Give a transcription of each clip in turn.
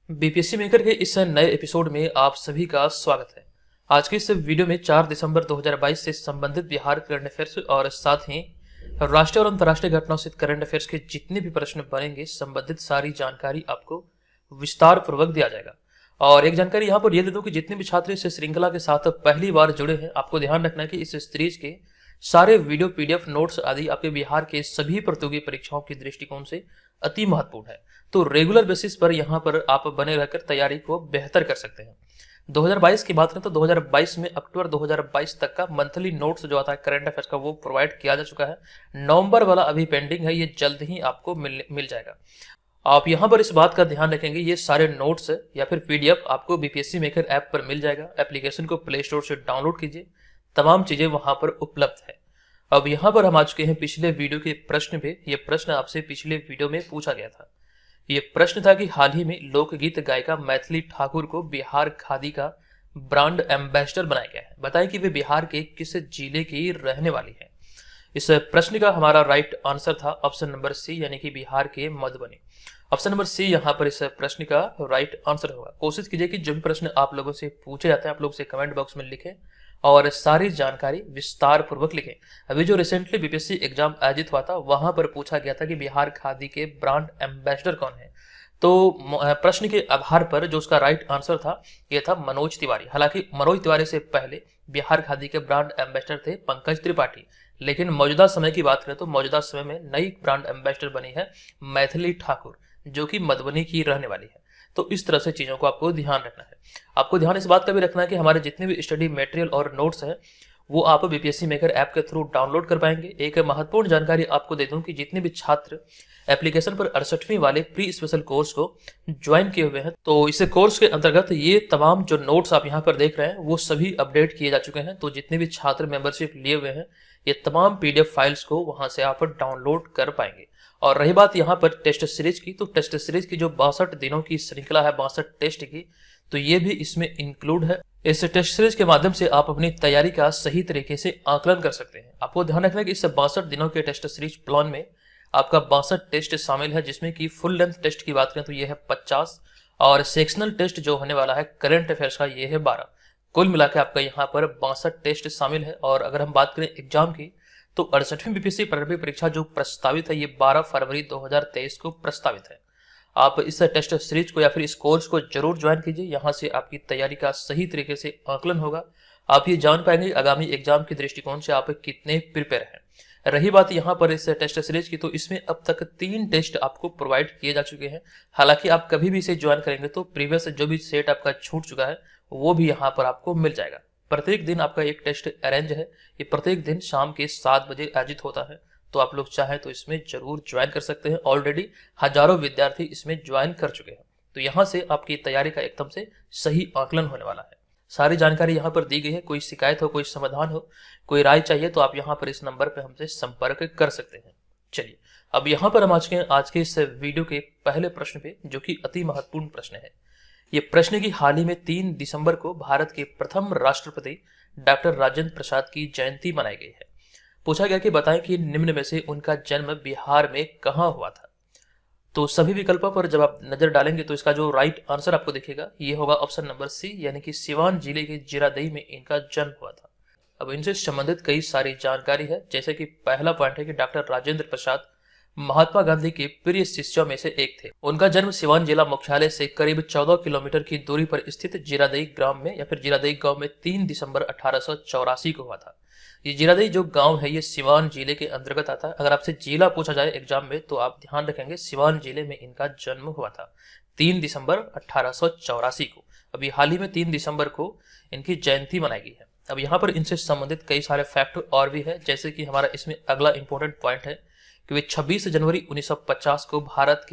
BPSC maker के इस नए एपिसोड में आप सभी का स्वागत है। आज के इस वीडियो में 4 दिसंबर 2022 से संबंधित बिहार करंट अफेयर्स और साथ ही राष्ट्रीय और अंतर्राष्ट्रीय घटनाओं से करंट अफेयर्स के जितने भी प्रश्न बनेंगे संबंधित सारी जानकारी आपको विस्तार पूर्वक दिया जाएगा। और एक जानकारी यहाँ पर यह दे दूं कि जितने भी छात्र इस श्रृंखला के साथ पहली बार जुड़े हैं, आपको ध्यान रखना है कि इस सीरीज के सारे वीडियो पीडीएफ नोट्स आदि आपके बिहार के सभी प्रतियोगी परीक्षाओं के दृष्टिकोण से अति महत्वपूर्ण है। तो रेगुलर बेसिस पर यहाँ पर आप बने रहकर तैयारी को बेहतर कर सकते हैं। 2022 की बात करें तो 2022 में अक्टूबर 2022 तक का मंथली नोट्स जो आता है करंट अफेयर्स का वो प्रोवाइड किया जा चुका है। नवंबर वाला अभी पेंडिंग है, ये जल्द ही आपको मिल जाएगा। आप यहाँ पर इस बात का ध्यान रखेंगे, ये सारे नोट्स या फिर पीडीएफ आपको बीपीएससी मेकर ऐप पर मिल जाएगा। एप्लीकेशन को प्ले स्टोर से डाउनलोड कीजिए, तमाम चीजें वहां पर उपलब्ध है। अब यहाँ पर हम आ चुके हैं पिछले वीडियो के प्रश्न पे। ये प्रश्न आपसे पिछले वीडियो में पूछा गया था। ये प्रश्न था कि हाल ही में लोकगीत गायिका मैथिली ठाकुर को बिहार खादी का ब्रांड एम्बेसडर बनाया गया है। बताएं कि वे बिहार के किस जिले की रहने वाली है। इस प्रश्न का हमारा राइट आंसर था ऑप्शन नंबर सी, यानी कि बिहार के मधुबनी। ऑप्शन नंबर सी यहाँ पर इस प्रश्न का राइट आंसर होगा। कोशिश कीजिए कि जो भी प्रश्न आप लोगों से पूछे जाते हैं आप लोग से कमेंट बॉक्स में लिखें और सारी जानकारी विस्तार पूर्वक लिखें। अभी जो रिसेंटली बीपीएससी एग्जाम आयोजित हुआ था वहां पर पूछा गया था कि बिहार खादी के ब्रांड एम्बेसडर कौन है। तो प्रश्न के आधार पर जो उसका राइट आंसर था यह था मनोज तिवारी। हालांकि मनोज तिवारी से पहले बिहार खादी के ब्रांड एम्बेसडर थे पंकज त्रिपाठी, लेकिन मौजूदा समय की बात करें तो मौजूदा समय में नई ब्रांड एम्बेसडर बनी है मैथिली ठाकुर, जो कि मधुबनी की रहने वाली है। तो इस तरह से चीजों को आपको ध्यान रखना है। आपको ध्यान इस बात का भी रखना है कि हमारे जितने भी स्टडी मटेरियल और नोट्स हैं वो आप बीपीएससी मेकर ऐप के थ्रू डाउनलोड कर पाएंगे। एक महत्वपूर्ण जानकारी आपको दे दूं कि जितने भी छात्र एप्लीकेशन पर 68वीं वाले प्री स्पेशल कोर्स को ज्वाइन किए हुए हैं, तो इस कोर्स के अंतर्गत ये तमाम जो नोट्स आप यहाँ पर देख रहे हैं वो सभी अपडेट किए जा चुके हैं। तो जितने भी छात्र मेंबरशिप लिए हुए हैं ये तमाम पीडीएफ फाइल्स को वहां से आप डाउनलोड कर पाएंगे। और रही बात यहाँ पर टेस्ट सीरीज की, तो टेस्ट सीरीज की जो 62 दिनों की श्रृंखला है 62 टेस्ट की, तो ये भी इसमें इंक्लूड है। इस टेस्ट सीरीज के माध्यम से आप अपनी तैयारी का सही तरीके से आकलन कर सकते हैं। आपको ध्यान रखना है कि इस 62 दिनों के टेस्ट सीरीज प्लान में आपका 62 टेस्ट शामिल है, जिसमें कि फुल लेंथ टेस्ट की बात करें तो ये है 50 और सेक्शनल टेस्ट जो होने वाला है करंट अफेयर्स का ये है 12। कुल मिलाकर आपका यहाँ पर 62 टेस्ट शामिल है। और अगर हम बात करें एग्जाम की तो 68वीं बीपीएससी प्रारंभिक परीक्षा जो प्रस्तावित है ये 12 फरवरी 2023 को प्रस्तावित है। आप इस टेस्ट सीरीज को या फिर इस कोर्स को जरूर ज्वाइन कीजिए। यहाँ से आपकी तैयारी का सही तरीके से आकलन होगा। आप ये जान पाएंगे आगामी एग्जाम के दृष्टिकोण से आप कितने प्रिपेयर हैं। रही बात यहाँ पर इस टेस्ट सीरीज की, तो इसमें अब तक 3 टेस्ट आपको प्रोवाइड किए जा चुके हैं। हालांकि आप कभी भी इसे ज्वाइन करेंगे तो प्रीवियस जो भी सेट आपका छूट चुका है वो भी यहाँ पर आपको मिल जाएगा। प्रत्येक दिन आपका एक टेस्ट अरेंज है, ये प्रत्येक दिन शाम के 7 बजे आयोजित होता है। तो आप लोग चाहें तो इसमें जरूर ज्वाइन कर सकते हैं। ऑलरेडी हजारों विद्यार्थी इसमें ज्वाइन कर चुके हैं। तो यहाँ से आपकी तैयारी का एकदम से सही आकलन होने वाला है। सारी जानकारी यहाँ पर दी गई है। कोई शिकायत हो, कोई समाधान हो, कोई राय चाहिए तो आप यहाँ पर इस नंबर पर हमसे संपर्क कर सकते हैं। चलिए अब यहाँ पर हम आ चुके हैं आज के इस वीडियो के पहले प्रश्न पे, जो कि अति महत्वपूर्ण प्रश्न है। ये प्रश्न की हाल ही में 3 दिसंबर को भारत के प्रथम राष्ट्रपति डॉक्टर राजेंद्र प्रसाद की जयंती मनाई गई है। पूछा गया कि बताएं कि निम्न में से उनका जन्म बिहार में कहां हुआ था। तो सभी विकल्पों पर जब आप नजर डालेंगे तो इसका जो राइट आंसर आपको दिखेगा ये होगा ऑप्शन नंबर सी, यानी कि सिवान जिले के जीरादेई में इनका जन्म हुआ था। अब इनसे संबंधित कई सारी जानकारी है, जैसे कि पहला पॉइंट है कि डॉक्टर राजेंद्र प्रसाद महात्मा गांधी के प्रिय शिष्यों में से एक थे। उनका जन्म सिवान जिला मुख्यालय से करीब 14 किलोमीटर की दूरी पर स्थित जीरादेई ग्राम में या फिर जीरादेई गांव में 3 दिसंबर 1884 को हुआ था। ये जीरादेई जो गांव है ये सिवान जिले के अंतर्गत आता है। अगर आपसे जिला पूछा जाए एग्जाम में तो आप ध्यान रखेंगे सिवान जिले में इनका जन्म हुआ था 3 दिसंबर 1884 को। अभी हाल ही में 3 दिसंबर को इनकी जयंती मनाई गई है। अब यहाँ पर इनसे संबंधित कई सारे फैक्ट और भी है, जैसे कि हमारा इसमें अगला इंपॉर्टेंट पॉइंट है कि वे 26 जनवरी 1950 को भारत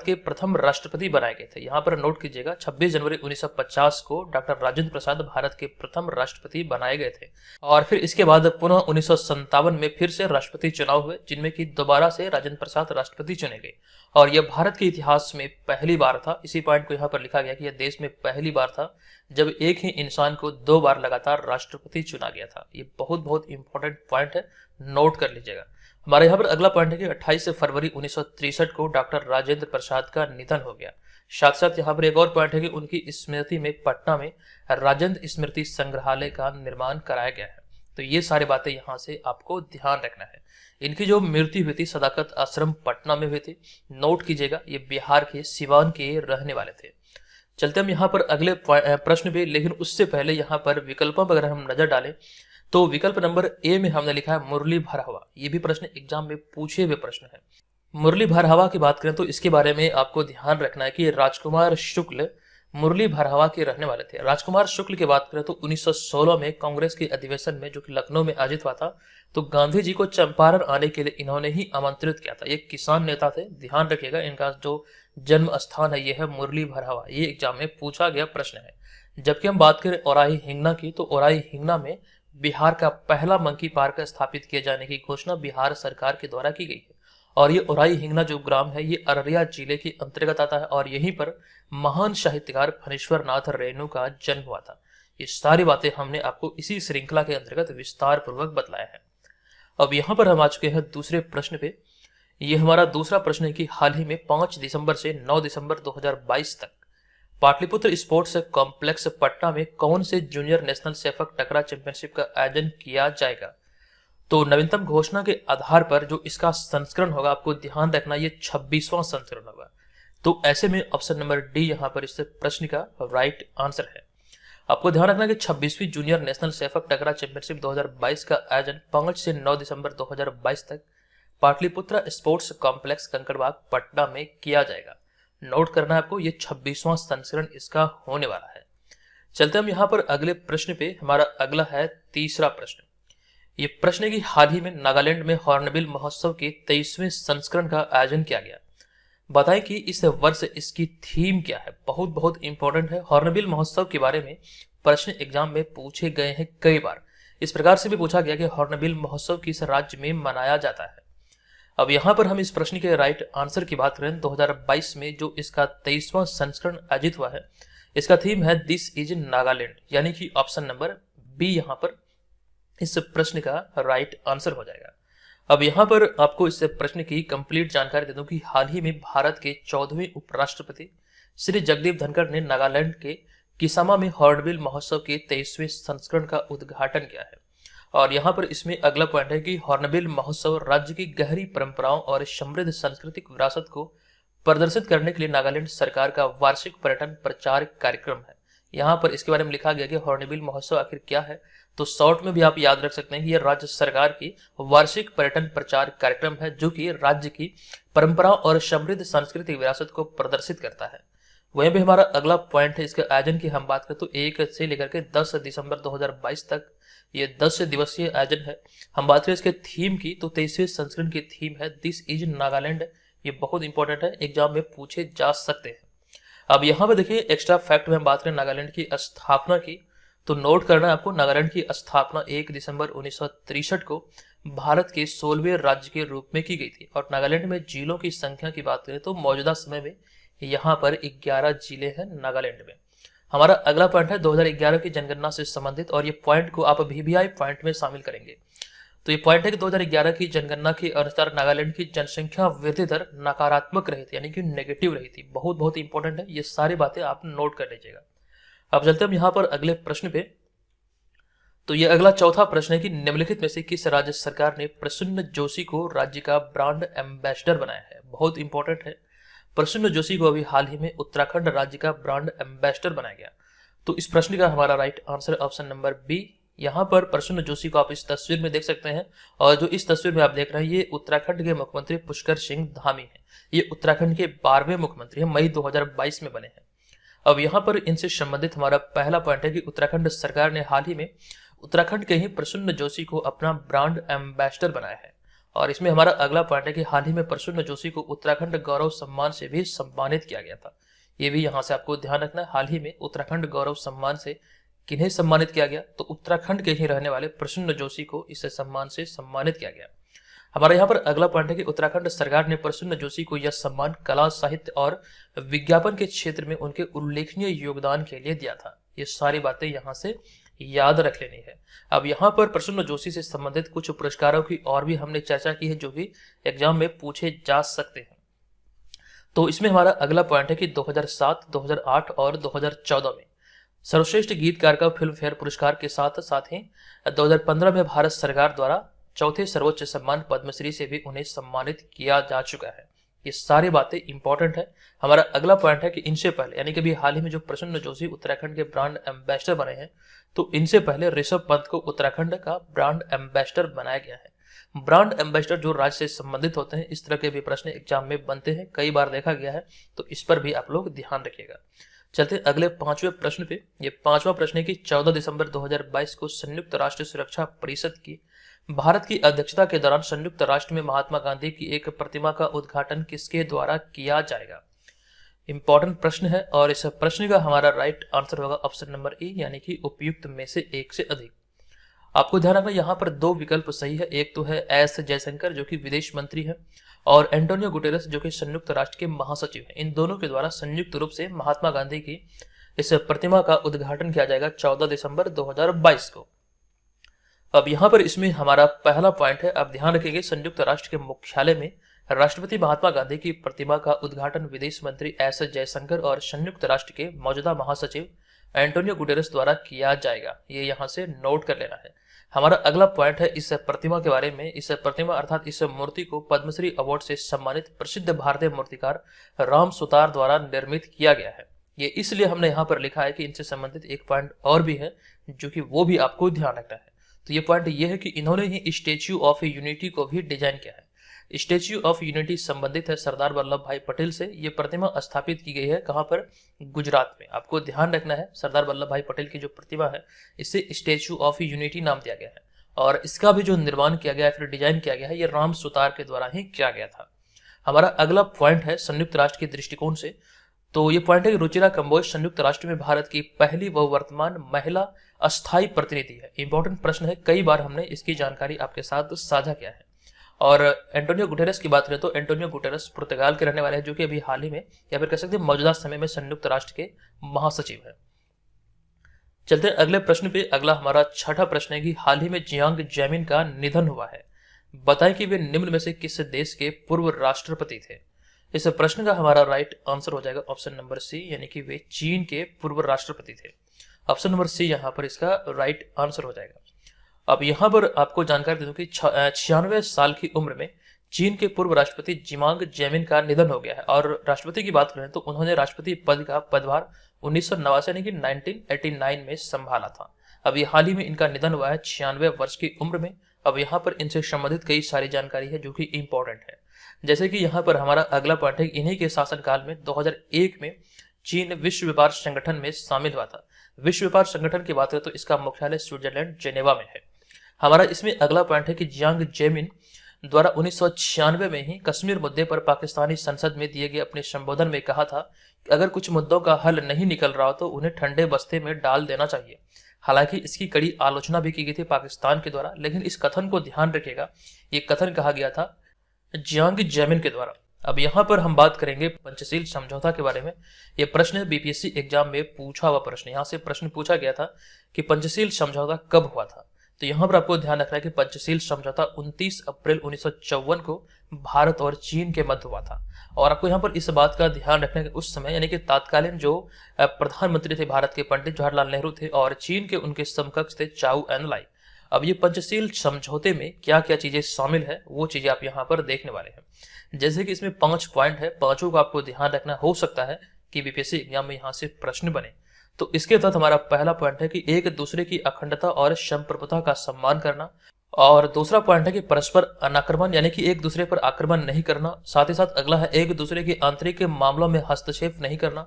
के प्रथम राष्ट्रपति बनाए गए थे। यहाँ पर नोट कीजिएगा 26 जनवरी 1950 को डॉक्टर राजेंद्र प्रसाद भारत के प्रथम राष्ट्रपति बनाए गए थे। और फिर इसके बाद पुनः 1957 में फिर से राष्ट्रपति चुनाव हुए, जिनमें कि दोबारा से राजेंद्र प्रसाद राष्ट्रपति चुने गए। और यह भारत के इतिहास में पहली बार था, इसी पॉइंट को यहाँ पर लिखा गया कि यह देश में पहली बार था जब एक ही इंसान को 2 बार लगातार राष्ट्रपति चुना गया था। ये बहुत इंपॉर्टेंट पॉइंट है, नोट कर लीजिएगा। हमारे यहाँ पर अगला पॉइंट है कि 28 फरवरी 1963 को डॉक्टर राजेंद्र प्रसाद का निधन हो गया। साथ साथ यहाँ पर एक और पॉइंट है कि उनकी स्मृति में पटना में राजेंद्र स्मृति संग्रहालय का निर्माण कराया गया है। तो ये सारी बातें यहाँ से आपको ध्यान रखना है। इनकी जो मृत्यु हुई थी सदाकत आश्रम पटना में हुई थी। नोट कीजिएगा, ये बिहार के सिवान के रहने वाले थे। चलते हम यहाँ पर अगले प्रश्न पे, लेकिन उससे पहले यहाँ पर विकल्पों पर अगर हम नजर डालें तो विकल्प नंबर ए में हमने लिखा है मुरली भरहवा। ये भी प्रश्न एग्जाम में पूछे हुए प्रश्न है। मुरली भरहवा की बात करें तो इसके बारे में आपको ध्यान रखना है कि राजकुमार शुक्ल मुरली भरहवा के रहने वाले थे। राजकुमार शुक्ल की बात करें तो 1916 में कांग्रेस के अधिवेशन में, जो कि लखनऊ में आयोजित हुआ था, तो गांधी जी को चंपारण आने के लिए इन्होंने ही आमंत्रित किया था। ये किसान नेता थे, ध्यान रखिएगा। इनका जो जन्म स्थान है ये है मुरली भरहवा। ये एग्जाम में पूछा गया प्रश्न है। जबकि हम बात करें औराई हिंगना की, तो औराई हिंगना में बिहार का पहला मंकी पार्क स्थापित किए जाने की घोषणा बिहार सरकार के द्वारा की गई है। और ये औराई हिंगना जो ग्राम है ये अररिया जिले के अंतर्गत आता है और यहीं पर महान साहित्यकार फणीश्वर नाथ रेणु का जन्म हुआ था। ये सारी बातें हमने आपको इसी श्रृंखला के अंतर्गत विस्तार पूर्वक बतलाया है। अब यहाँ पर हम आ चुके हैं दूसरे प्रश्न पे। ये हमारा दूसरा प्रश्न है कि हाल ही में 5 दिसंबर से 9 दिसंबर 2022 तक पाटलिपुत्र स्पोर्ट्स कॉम्प्लेक्स पटना में कौन से जूनियर नेशनल सेफक टकरा चैंपियनशिप का आयोजन किया जाएगा। तो नवीनतम घोषणा के आधार पर जो इसका संस्करण होगा, आपको ध्यान रखना, ये 26वां संस्करण होगा। तो ऐसे में ऑप्शन नंबर डी यहाँ पर इस प्रश्न का राइट आंसर है। आपको ध्यान रखना कि 26वीं जूनियर नेशनल सेफक टकरा चैंपियनशिप 2022 का आयोजन 5 से 9 दिसंबर 2022 तक पाटलिपुत्र स्पोर्ट्स कॉम्प्लेक्स कंकड़बाग पटना में किया जाएगा। नोट करना है आपको, ये 26वां संस्करण इसका होने वाला है। चलते हम यहाँ पर अगले प्रश्न पे। हमारा अगला है तीसरा प्रश्न। ये प्रश्न है कि हाल ही में नागालैंड में हॉर्नबिल महोत्सव के 23वें संस्करण का आयोजन किया गया। बताएं कि इस वर्ष इसकी थीम क्या है। बहुत बहुत इंपॉर्टेंट है। हॉर्नबिल महोत्सव के बारे में प्रश्न एग्जाम में पूछे गए हैं कई बार। इस प्रकार से भी पूछा गया कि हॉर्नबिल महोत्सव किस राज्य में मनाया जाता है। अब यहाँ पर हम इस प्रश्न के राइट आंसर की बात करें, 2022 में जो इसका 23वां संस्करण आयोजित हुआ है, इसका थीम है दिस इज नागालैंड, यानी कि ऑप्शन नंबर बी यहाँ पर इस प्रश्न का राइट आंसर हो जाएगा। अब यहाँ पर आपको इस प्रश्न की कंप्लीट जानकारी दे दूं कि हाल ही में भारत के 14वें उपराष्ट्रपति श्री जगदीप धनखड़ ने नागालैंड के किसामा में हॉर्नबिल महोत्सव के 23वें संस्करण का उद्घाटन किया है। और यहाँ पर इसमें अगला पॉइंट है कि हॉर्नबिल महोत्सव राज्य की गहरी परंपराओं और समृद्ध सांस्कृतिक विरासत को प्रदर्शित करने के लिए नागालैंड सरकार का वार्षिक पर्यटन प्रचार कार्यक्रम है। यहाँ पर इसके बारे में लिखा गया कि हॉर्नबिल महोत्सव आखिर क्या है, तो शॉर्ट में भी आप याद रख सकते हैं कि यह राज्य सरकार की वार्षिक पर्यटन प्रचार कार्यक्रम है, जो कि राज्य की परंपरा और समृद्ध सांस्कृतिक विरासत को प्रदर्शित करता है। वहीं भी हमारा अगला पॉइंट है, इसके आयोजन की हम बात करें तो 1 से लेकर के 10 दिसंबर 2022 तक ये 10 दिवसीय आयोजन है। हम बात करें इसके थीम की, तो 23वें संस्करण की थीम है दिस इज नागालैंड। ये बहुत इंपॉर्टेंट है, एग्जाम में पूछे जा सकते हैं। अब यहाँ पे देखिए एक्स्ट्रा फैक्ट में हम बात करें नागालैंड की स्थापना की, तो नोट करना है आपको, नागालैंड की स्थापना 1 दिसंबर 1963 को भारत के 16वें राज्य के रूप में की गई थी। और नागालैंड में जिलों की संख्या की बात करें तो मौजूदा समय में यहाँ पर 11 जिले हैं नागालैंड में। हमारा अगला पॉइंट है 2011 की जनगणना से संबंधित, और ये पॉइंट को आप VVI पॉइंट में शामिल करेंगे। तो ये पॉइंट है कि 2011 की जनगणना के अनुसार नागालैंड की जनसंख्या वृद्धि दर नकारात्मक रही थी, यानी कि नेगेटिव रही थी। बहुत बहुत इंपॉर्टेंट है, ये सारी बातें आप नोट कर लीजिएगा। अब चलते हम यहाँ पर अगले प्रश्न पे। तो ये अगला चौथा प्रश्न है कि निम्नलिखित में से किस राज्य सरकार ने प्रसून्न जोशी को राज्य का ब्रांड एम्बेसडर बनाया है। बहुत इंपॉर्टेंट है, प्रसून्न जोशी को अभी हाल ही में उत्तराखंड राज्य का ब्रांड एम्बेसडर बनाया गया। तो इस प्रश्न का हमारा right answer option number B. यहाँ पर प्रसून्न जोशी को आप इस तस्वीर में देख सकते हैं, और जो इस तस्वीर में आप देख रहे हैं ये उत्तराखंड के मुख्यमंत्री पुष्कर सिंह धामी है। ये उत्तराखंड के 12वें मुख्यमंत्री हैं, मई 2022 में बने हैं। अब यहाँ पर इनसे संबंधित हमारा पहला पॉइंट है कि उत्तराखंड सरकार ने हाल ही में उत्तराखंड के ही प्रसून्न जोशी को अपना ब्रांड एम्बेसडर बनाया है। और इसमें हमारा अगला पॉइंट है कि हाल ही में प्रसून्न जोशी को उत्तराखंड गौरव सम्मान से भी सम्मानित किया गया था। ये भी यहाँ से आपको ध्यान रखना है, हाल ही में उत्तराखंड गौरव सम्मान से किन्हें सम्मानित किया गया, तो उत्तराखंड के ही रहने वाले प्रसून्न जोशी को इस सम्मान से सम्मानित किया गया। हमारा यहाँ पर अगला पॉइंट है कि उत्तराखंड सरकार ने प्रसून्न जोशी को यह सम्मान कला, साहित्य और विज्ञापन के क्षेत्र में उनके उल्लेखनीय योगदान के लिए दिया था। ये सारी बातें यहाँ से याद रख लेनी है। अब यहाँ पर प्रसून्न जोशी से संबंधित कुछ पुरस्कारों की और भी हमने चर्चा की है, जो भी एग्जाम में पूछे जा सकते हैं। तो इसमें हमारा अगला पॉइंट है कि 2007, 2008 और 2014 में सर्वश्रेष्ठ गीतकार का फिल्म फेयर पुरस्कार के साथ साथ ही 2015 में भारत सरकार द्वारा चौथे सर्वोच्च सम्मान पद्मश्री से भी उन्हें सम्मानित किया जा चुका है। ये सारी बातें इंपॉर्टेंट है। हमारा अगला पॉइंट है कि इनसे पहले यानी कि अभी हाल ही में जो प्रसन्न जोशी उत्तराखंड के ब्रांड एम्बेसडर बने हैं, तो इनसे पहले ऋषभ पंत को उत्तराखंड का ब्रांड एम्बेसडर बनाया गया है। ब्रांड एम्बेसडर जो राज्य से संबंधित होते हैं, इस तरह के भी प्रश्न एग्जाम में बनते हैं, कई बार देखा गया है, तो इस पर भी आप लोग ध्यान रखिएगा। चलते हैं अगले 5वें प्रश्न पे। ये 5वां प्रश्न है कि 14 दिसंबर 2022 को संयुक्त राष्ट्र सुरक्षा परिषद की भारत की अध्यक्षता के दौरान संयुक्त राष्ट्र में महात्मा गांधी की एक प्रतिमा का उद्घाटन किसके द्वारा किया जाएगा। इंपॉर्टेंट प्रश्न है और इस प्रश्न का हमारा राइट आंसर होगा ऑप्शन नंबर ए, यानी कि उपयुक्त में से एक से अधिक। आपको ध्यान रखना यहाँ पर दो विकल्प सही है। एक तो है एस जयशंकर जो कि विदेश मंत्री है, और एंटोनियो गुटेरेस जो कि संयुक्त राष्ट्र के महासचिव हैं। इन दोनों के द्वारा संयुक्त रूप से महात्मा गांधी की इस प्रतिमा का उद्घाटन किया जाएगा 14 दिसंबर 2022 को। अब यहाँ पर इसमें हमारा पहला पॉइंट है, आप ध्यान रखेंगे, संयुक्त राष्ट्र के मुख्यालय में राष्ट्रपति महात्मा गांधी की प्रतिमा का उद्घाटन विदेश मंत्री एस जयशंकर और संयुक्त राष्ट्र के मौजूदा महासचिव एंटोनियो गुटेरेस द्वारा किया जाएगा। ये यहाँ से नोट कर लेना है। हमारा अगला पॉइंट है इस प्रतिमा के बारे में। इस प्रतिमा अर्थात इस मूर्ति को पद्मश्री अवार्ड से सम्मानित प्रसिद्ध भारतीय मूर्तिकार राम सुतार द्वारा निर्मित किया गया है। ये इसलिए हमने यहाँ पर लिखा है कि इनसे संबंधित एक पॉइंट और भी है, जो कि वो भी आपको ध्यान रखना है। तो ये पॉइंट ये है कि इन्होंने ही स्टेच्यू ऑफ यूनिटी को भी डिजाइन किया है। स्टेच्यू ऑफ यूनिटी संबंधित है सरदार वल्लभ भाई पटेल से। ये प्रतिमा स्थापित की गई है कहाँ पर, गुजरात में। आपको ध्यान रखना है, सरदार वल्लभ भाई पटेल की जो प्रतिमा है इसे स्टेच्यू ऑफ यूनिटी नाम दिया गया है, और इसका भी जो निर्माण किया गया है, फिर डिजाइन किया गया है, ये राम सुतार के द्वारा ही किया गया था। हमारा अगला पॉइंट है संयुक्त राष्ट्र के दृष्टिकोण से। तो ये पॉइंट है कि रुचिरा कंबोज संयुक्त राष्ट्र में भारत की पहली व वर्तमान महिला अस्थायी प्रतिनिधि है। इंपॉर्टेंट प्रश्न है, कई बार हमने इसकी जानकारी आपके साथ साझा किया है। और एंटोनियो गुटेरेस की बात करें तो एंटोनियो गुटेरेस पुर्तगाल के रहने वाले हैं, जो कि अभी हाल ही में या फिर कह सकते हैं मौजूदा समय में संयुक्त राष्ट्र के महासचिव है। चलते हैं अगले प्रश्न पे। अगला हमारा छठा प्रश्न है कि हाल ही में जियांग जेमिन का निधन हुआ है, बताएं कि वे निम्न में से किस देश के पूर्व राष्ट्रपति थे। इस प्रश्न का हमारा राइट आंसर हो जाएगा ऑप्शन नंबर सी, यानी कि वे चीन के पूर्व राष्ट्रपति थे। ऑप्शन नंबर सी यहाँ पर इसका राइट आंसर हो जाएगा। अब यहाँ पर आपको जानकारी दे दूं कि 96 साल की उम्र में चीन के पूर्व राष्ट्रपति जियांग जेमिन का निधन हो गया है। और राष्ट्रपति की बात करें तो उन्होंने राष्ट्रपति पद का पदभार 1989 यानी कि 1989 में संभाला था। अभी हाल ही में इनका निधन हुआ है 96 वर्ष की उम्र में। अब यहाँ पर इनसे संबंधित कई सारी जानकारी है जो कि इंपॉर्टेंट है। जैसे कि यहाँ पर हमारा अगला पॉइंट है, इन्हीं के शासनकाल में 2001 में चीन विश्व व्यापार संगठन में शामिल हुआ था। विश्व व्यापार संगठन की बात करें तो इसका मुख्यालय स्विट्जरलैंड जेनेवा में है। हमारा इसमें अगला पॉइंट है कि जियांग जेमिन द्वारा 1996 में ही कश्मीर मुद्दे पर पाकिस्तानी संसद में दिए गए अपने संबोधन में कहा था कि अगर कुछ मुद्दों का हल नहीं निकल रहा हो तो उन्हें ठंडे बस्ते में डाल देना चाहिए। हालांकि इसकी कड़ी आलोचना भी की गई थी पाकिस्तान के द्वारा, लेकिन इस कथन को ध्यान रखिएगा, ये कथन कहा गया था जियांग जेमिन के द्वारा। अब यहाँ पर हम बात करेंगे पंचशील समझौता के बारे में। यह प्रश्न बीपीएससी एग्जाम में पूछा हुआ प्रश्न। यहाँ से प्रश्न पूछा गया था कि पंचशील समझौता कब हुआ था। तो यहाँ पर आपको ध्यान रखना है कि पंचशील समझौता 29 अप्रैल 1954 को भारत और चीन के मध्य हुआ था। और आपको यहाँ पर इस बात का ध्यान रखना है कि उस समय यानी कि तत्कालीन जो प्रधानमंत्री थे भारत के पंडित जवाहरलाल नेहरू थे, और चीन के उनके समकक्ष थे चाउ एन लाई। अब ये पंचशील समझौते में क्या क्या चीजें शामिल है वो चीजें आप यहाँ पर देखने वाले हैं। जैसे कि इसमें 5 पॉइंट है, पांचों का आपको ध्यान रखना। हो सकता है कि बीपीएससी एग्जाम में यहाँ से प्रश्न बने। तो इसके तहत हमारा पहला पॉइंट है कि एक दूसरे की अखंडता और संप्रभुता का सम्मान करना, और दूसरा पॉइंट है कि परस्पर अनाक्रमण यानी कि एक दूसरे पर आक्रमण नहीं करना। साथ ही साथ अगला है एक दूसरे के आंतरिक मामलों में हस्तक्षेप नहीं करना।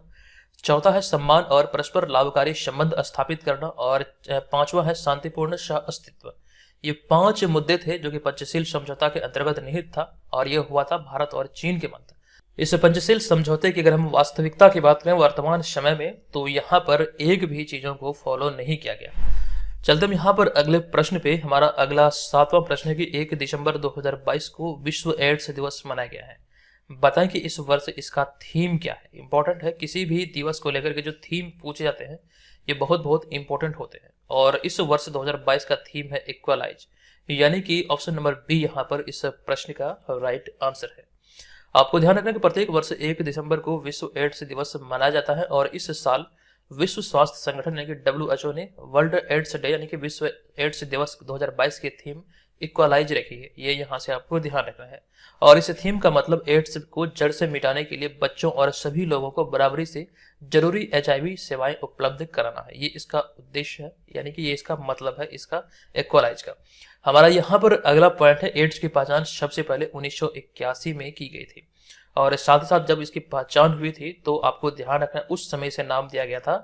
चौथा है सम्मान और परस्पर लाभकारी संबंध स्थापित करना, और 5वां है शांतिपूर्ण सह अस्तित्व। ये 5 मुद्दे थे जो कि पंचशील समझौता के अंतर्गत निहित था, और यह हुआ था भारत और चीन के मध्य। इस पंचशील समझौते की अगर हम वास्तविकता की बात करें वर्तमान समय में, तो यहाँ पर एक भी चीजों को फॉलो नहीं किया गया। चलते हम यहाँ पर अगले प्रश्न पे। हमारा अगला 7वां प्रश्न है कि 1 दिसंबर 2022 को विश्व एड्स दिवस मनाया गया है। बताएं कि इस वर्ष इसका थीम क्या है। इंपॉर्टेंट है, किसी भी दिवस को लेकर के जो थीम पूछे जाते हैं ये बहुत बहुत इंपॉर्टेंट होते हैं। और इस वर्ष 2022 का थीम है इक्वलाइज, यानी कि ऑप्शन नंबर बी यहाँ पर इस प्रश्न का राइट आंसर है। आपको ध्यान रखना कि प्रत्येक वर्ष 1 दिसंबर को विश्व एड्स दिवस मनाया जाता है और इस साल विश्व स्वास्थ्य संगठन यानी कि WHO ने वर्ल्ड एड्स डे यानी कि विश्व एड्स दिवस 2022 की थीम इक्वलाइज रखी है। ये यहाँ से आपको ध्यान रखना है और इस थीम का मतलब एड्स को जड़ से मिटाने के लिए बच्चों और सभी लोगों को बराबरी से जरूरी HIV सेवाएं उपलब्ध कराना है। ये इसका उद्देश्य है, यानी कि ये इसका मतलब है इसका इक्वलाइज का। हमारा यहाँ पर अगला पॉइंट है, एड्स की पहचान सबसे पहले 1981 में की गई थी और साथ ही साथ जब इसकी पहचान हुई थी तो आपको ध्यान रखना उस समय से नाम दिया गया था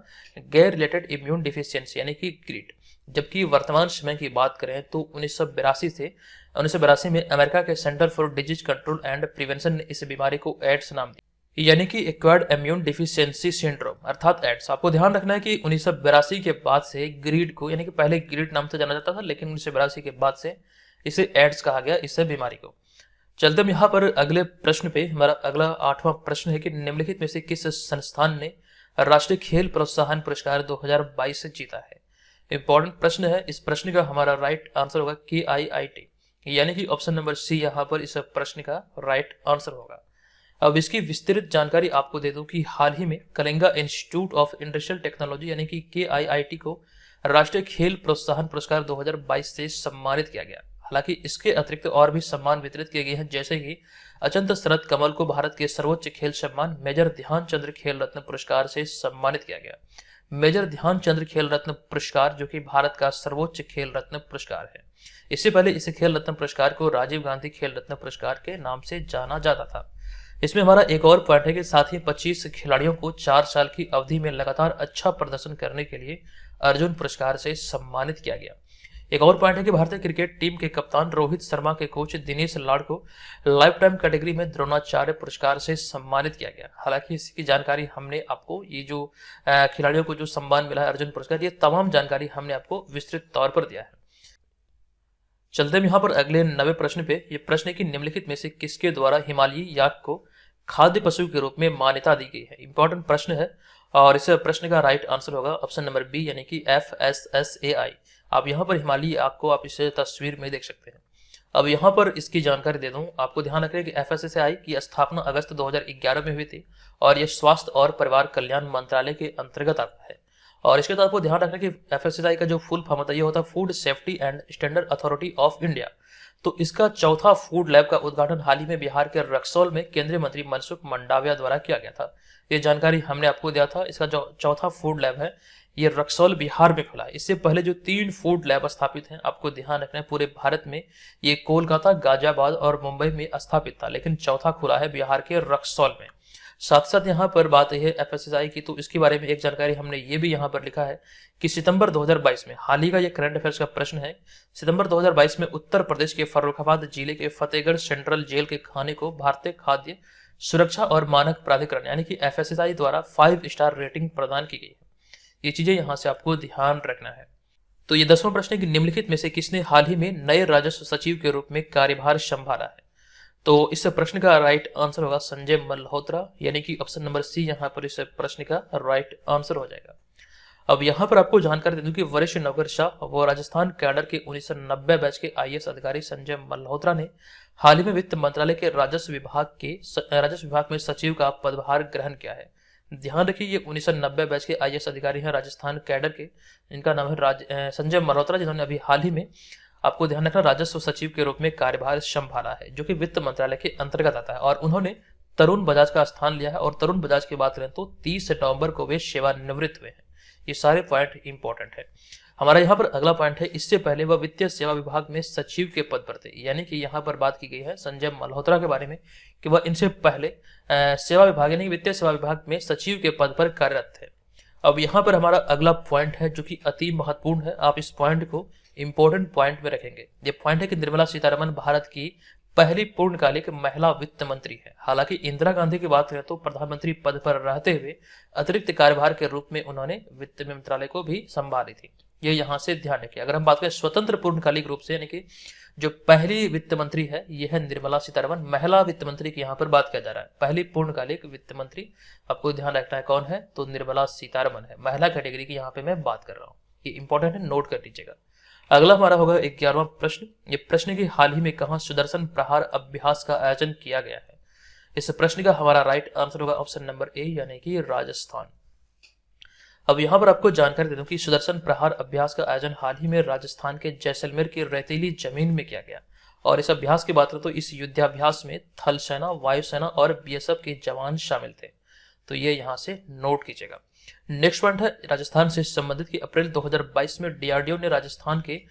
गैर रिलेटेड इम्यून डिफिशियंसी यानी कि ग्रिड। जबकि वर्तमान समय की बात करें तो 1982 में अमेरिका के centre for disease control and prevention ने इस बीमारी को एड्स नाम दिया, यानी कि एक्वायर्ड इम्यून डिफिशियंसी सिंड्रोम अर्थात एड्स। आपको ध्यान रखना है कि 1982 के बाद से ग्रिड को, यानी कि पहले ग्रिड नाम से जाना जाता था लेकिन 1982 के बाद से इसे एड्स कहा गया, इस बीमारी को। चलते हम यहाँ पर अगले प्रश्न पे। हमारा अगला 8वां प्रश्न है कि निम्नलिखित में से किस संस्थान ने राष्ट्रीय खेल प्रोत्साहन पुरस्कार 2022 से जीता है। इंपॉर्टेंट प्रश्न है। इस प्रश्न का हमारा राइट आंसर होगा KIIT, यानी कि ऑप्शन नंबर सी यहाँ पर इस प्रश्न का राइट आंसर होगा। अब इसकी विस्तृत जानकारी आपको दे दूं कि हाल ही में Kalinga institute of industrial technology यानी कि KIIT को राष्ट्रीय खेल प्रोत्साहन पुरस्कार 2022 से सम्मानित किया गया। हालांकि इसके अतिरिक्त और भी सम्मान वितरित किए गए हैं, जैसे कि अचंत शरद कमल को भारत के सर्वोच्च खेल सम्मान मेजर ध्यानचंद्र खेल रत्न पुरस्कार से सम्मानित किया गया। मेजर ध्यानचंद्र खेल रत्न पुरस्कार जो कि भारत का सर्वोच्च खेल रत्न पुरस्कार है। इससे पहले इस खेल रत्न पुरस्कार को राजीव गांधी खेल रत्न पुरस्कार के नाम से जाना जाता था। इसमें हमारा एक और पॉइंट है कि साथ ही 25 खिलाड़ियों को 4 साल की अवधि में लगातार अच्छा प्रदर्शन करने के लिए अर्जुन पुरस्कार से सम्मानित किया गया। एक और पॉइंट है कि भारतीय क्रिकेट टीम के कप्तान रोहित शर्मा के कोच दिनेश लाड को लाइफ टाइम कैटेगरी में द्रोणाचार्य पुरस्कार से सम्मानित किया गया। हालांकि इसकी जानकारी हमने आपको, ये जो खिलाड़ियों को जो सम्मान मिला है अर्जुन पुरस्कार, ये तमाम जानकारी हमने आपको विस्तृत तौर पर दिया है। चलते हैं यहाँ पर अगले 9वें प्रश्न पे। ये प्रश्न है कि निम्नलिखित में से किसके द्वारा हिमालयी याक को खाद्य पशु के रूप में मान्यता दी गई है। इंपॉर्टेंट प्रश्न है और इस प्रश्न का राइट आंसर होगा ऑप्शन नंबर बी, यानी कि FSSAI। आप यहाँ पर हिमालयी याक को आप इसे तस्वीर में देख सकते हैं। अब यहाँ पर इसकी जानकारी दे दूं, आपको ध्यान रखें कि FSSAI की स्थापना अगस्त 2011 में हुई थी और यह स्वास्थ्य और परिवार कल्याण मंत्रालय के अंतर्गत आता है। और इसके साथ आपको ध्यान रखना कि FSSAI का जो फुल फॉर्म होता है ये होता है food safety and standard authority of India. तो इसका चौथा फूड लैब का उद्घाटन हाल ही में बिहार के रक्सौल में केंद्रीय मंत्री मनसुख मंडाविया द्वारा किया गया था। ये जानकारी हमने आपको दिया था। इसका जो चौथा फूड लैब है ये रक्सौल बिहार में खुला है। इससे पहले जो 3 फूड लैब स्थापित हैं, आपको ध्यान रखना है पूरे भारत में ये कोलकाता, गाजियाबाद और मुंबई में स्थापित था, लेकिन चौथा खुला है बिहार के रक्सौल में। साथ साथ यहाँ पर बात है FSSAI की, तो इसके बारे में एक जानकारी हमने ये भी यहाँ पर लिखा है कि सितंबर 2022 में, हाल ही का ये करंट अफेयर्स का प्रश्न है, सितंबर 2022 में उत्तर प्रदेश के फर्रुखाबाद जिले के फतेहगढ़ सेंट्रल जेल के खाने को भारतीय खाद्य सुरक्षा और मानक प्राधिकरण यानी कि FSSAI द्वारा 5 स्टार रेटिंग प्रदान की गई है। ये चीजें यहाँ से आपको ध्यान रखना है। तो ये 10वां प्रश्न है कि निम्नलिखित में से किसने हाल ही में नए राजस्व सचिव के रूप में कार्यभार संभाला है। तो इस प्रश्न का राइट आंसर होगा संजय मल्होत्रा, यानी कि ऑप्शन नंबर सी यहाँ पर इस प्रश्न का राइट आंसर हो जाएगा। अब यहाँ पर आपको जानकारी दे दूं कि वरिष्ठ नौकरशाह व राजस्थान कैडर के 1990 बैच के IAS अधिकारी संजय मल्होत्रा ने हाल ही में वित्त मंत्रालय के राजस्व विभाग में सचिव का पदभार ग्रहण किया है। ध्यान रखिए ये 1990 बैच के IAS अधिकारी हैं राजस्थान कैडर के, इनका नाम है संजय मल्होत्रा, जिन्होंने अभी हाल ही में, आपको ध्यान रखना, राजस्व सचिव के रूप में कार्यभार संभाला है, जो कि वित्त मंत्रालय के अंतर्गत आता है। और उन्होंने तरुण बजाज का स्थान लिया है और तरुण बजाज की बात करें तो 30 नवंबर को वे सेवानिवृत्त हुए हैं। ये सारे पॉइंट इंपॉर्टेंट है। हमारा यहाँ पर अगला पॉइंट है, इससे पहले वह वित्तीय सेवा विभाग में सचिव के पद पर थे, यानी कि यहाँ पर बात की गई है संजय मल्होत्रा के बारे में कि वह इनसे पहले सेवा विभाग यानी वित्तीय सेवा विभाग में सचिव के पद पर कार्यरत थे। अब यहाँ पर हमारा अगला पॉइंट है जो कि अति महत्वपूर्ण है, आप इस पॉइंट को इंपॉर्टेंट पॉइंट में रखेंगे। ये पॉइंट है कि निर्मला सीतारमण भारत की पहली पूर्णकालिक महिला वित्त मंत्री है। हालांकि इंदिरा गांधी की बात करें तो प्रधानमंत्री पद पर रहते हुए अतिरिक्त कार्यभार के रूप में उन्होंने वित्त मंत्रालय को भी संभाली थी। ये यहाँ से ध्यान रखिए। अगर हम बात करें स्वतंत्र पूर्णकालिक रूप से, यानी कि जो पहली वित्त मंत्री है ये है निर्मला सीतारमण। महिला वित्त मंत्री की यहाँ पर बात किया जा रहा है। पहली पूर्णकालिक वित्त मंत्री आपको ध्यान रखना है कौन है, तो निर्मला सीतारमण है। महिला कैटेगरी की यहाँ पे मैं बात कर रहा हूँ, ये इंपॉर्टेंट है, नोट कर लीजिएगा। अगला हमारा होगा 11वां प्रश्न। ये प्रश्न की हाल ही में कहाँ सुदर्शन प्रहार अभ्यास का आयोजन किया गया है। इस प्रश्न का हमारा राइट आंसर होगा ऑप्शन नंबर ए यानी कि राजस्थान। अब यहाँ पर आपको जानकारी दे दूं कि सुदर्शन प्रहार अभ्यास का आयोजन हाल ही में राजस्थान के जैसलमेर की रेतीली जमीन में किया गया और इस अभ्यास की बात करें तो इस युद्धाभ्यास में थल सेना, वायुसेना और बीएसएफ के जवान शामिल थे। तो ये यहाँ से नोट कीजिएगा। नेक्स्ट पॉइंट है राजस्थान से संबंधित कि अप्रैल 2022 में डीआरडीओ ने राजस्थान के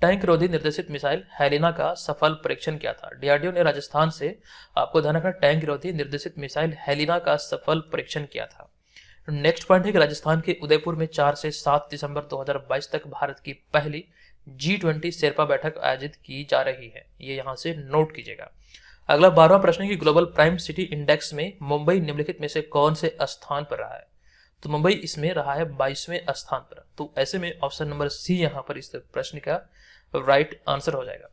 टैंक रोधी निर्देशित मिसाइल हेलिना का सफल परीक्षण किया था। डीआरडीओ ने राजस्थान से, आपको ध्यान रखना, टैंक रोधी निर्देशित मिसाइल हेलिना का सफल परीक्षण किया था। नेक्स्ट पॉइंट है कि राजस्थान के उदयपुर में 4 से 7 दिसंबर 2022 तक भारत की पहली G20 शेरपा बैठक आयोजित की जा रही है। ये यहाँ से नोट कीजिएगा। अगला 12वां प्रश्न है कि ग्लोबल प्राइम सिटी इंडेक्स में मुंबई निम्नलिखित में से कौन से स्थान पर रहा है? तो मुंबई इसमें रहा है 22वें स्थान पर। तो ऐसे में ऑप्शन नंबर सी यहाँ पर इस प्रश्न का राइट आंसर हो जाएगा।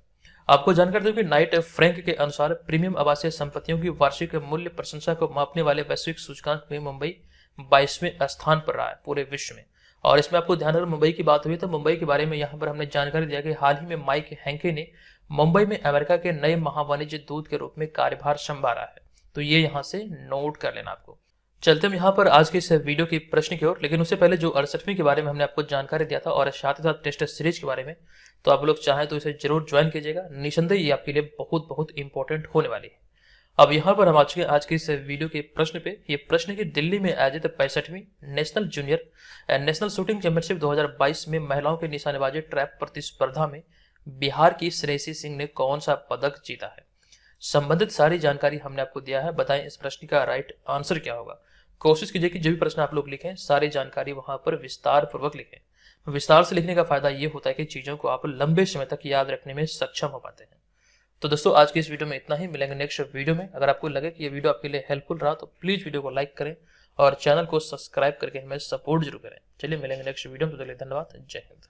आपको जानकारी दूं कि नाइट फ्रैंक के अनुसार प्रीमियम आवासीय संपत्तियों की वार्षिक मूल्य प्रशंसा को मापने वाले वैश्विक सूचकांक में मुंबई 22वें स्थान पर रहा है पूरे विश्व में। और इसमें आपको ध्यान रखना, मुंबई की बात हुई तो मुंबई के बारे में यहाँ पर हमने जानकारी दिया कि हाल ही में माइक हैंके ने मुंबई में अमेरिका के नए महावाणिज्य दूत के रूप में कार्यभार संभाला है। तो ये यहाँ से नोट कर लेना। आपको चलते हम यहाँ पर आज के इस वीडियो की प्रश्न की ओर, लेकिन उससे पहले जो 68वीं के बारे में हमने आपको जानकारी दिया था और साथ ही साथ टेस्ट सीरीज के बारे में, तो आप लोग चाहें तो इसे जरूर ज्वाइन कीजिएगा। निसंदेह ये आपके लिए बहुत बहुत इंपॉर्टेंट होने वाली है। अब यहाँ पर हम आज के इस वीडियो के प्रश्न पे, ये प्रश्न की दिल्ली में आयोजित 65वीं national junior national shooting championship 2022 में महिलाओं के निशानेबाजी ट्रैप प्रतिस्पर्धा में बिहार की श्रेयसी सिंह ने कौन सा पदक जीता है? संबंधित सारी जानकारी हमने आपको दिया है। बताएं इस प्रश्न का राइट आंसर क्या होगा। कोशिश कीजिए कि जो भी प्रश्न आप लोग लिखें सारी जानकारी वहां पर विस्तार पूर्वक लिखें। विस्तार से लिखने का फायदा ये होता है कि चीजों को आप लंबे समय तक याद रखने में सक्षम हो पाते हैं। तो दोस्तों आज की इस वीडियो में इतना ही। मिलेंगे नेक्स्ट वीडियो में। अगर आपको लगे कि ये वीडियो आपके लिए हेल्पफुल रहा तो प्लीज वीडियो को लाइक करें और चैनल को सब्सक्राइब करके हमें सपोर्ट जरूर करें। चलिए मिलेंगे नेक्स्ट वीडियो में। तो धन्यवाद। जय हिंद।